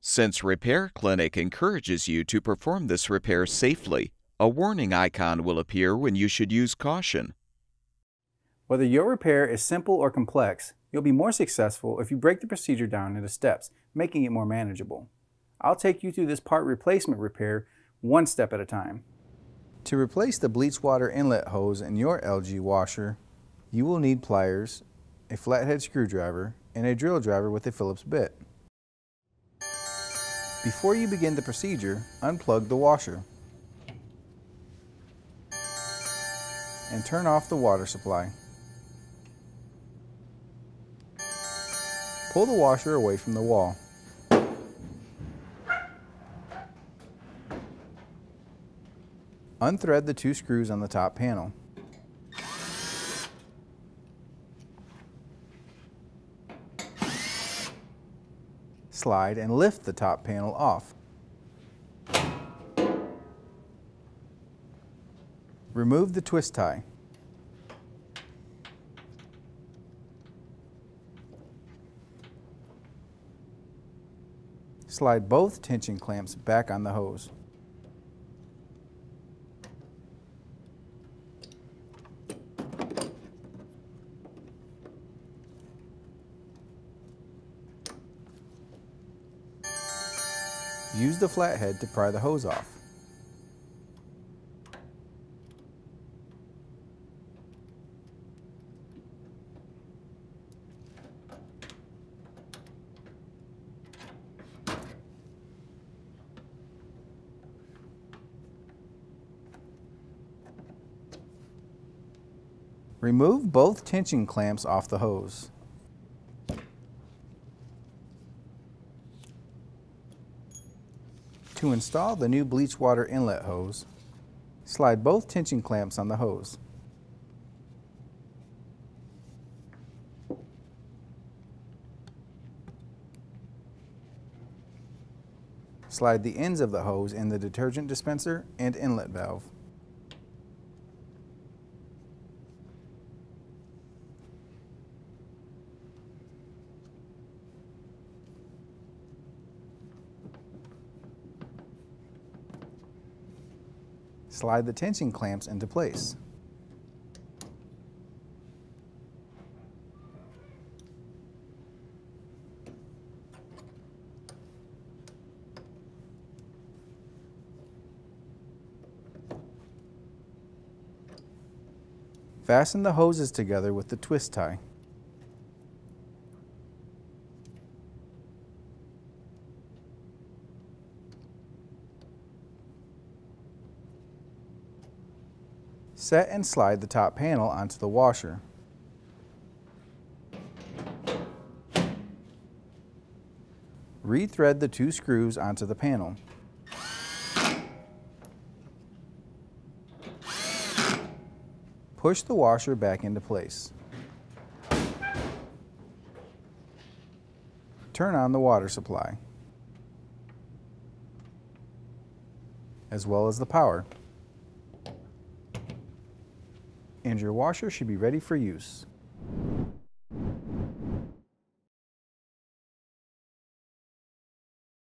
Since Repair Clinic encourages you to perform this repair safely, a warning icon will appear when you should use caution. Whether your repair is simple or complex, you'll be more successful if you break the procedure down into steps, making it more manageable. I'll take you through this part replacement repair one step at a time. To replace the bleach water inlet hose in your LG washer, you will need pliers, a flathead screwdriver, and a drill driver with a Phillips bit. Before you begin the procedure, unplug the washer and turn off the water supply. Pull the washer away from the wall. Unthread the 2 screws on the top panel. Slide and lift the top panel off. Remove the twist tie. Slide both tension clamps back on the hose. Use the flathead to pry the hose off. Remove both tension clamps off the hose. To install the new bleach water inlet hose, slide both tension clamps on the hose. Slide the ends of the hose in the detergent dispenser and inlet valve. Slide the tension clamps into place. Fasten the hoses together with the twist tie. Set and slide the top panel onto the washer. Rethread the 2 screws onto the panel. Push the washer back into place. Turn on the water supply, as well as the power, and your washer should be ready for use.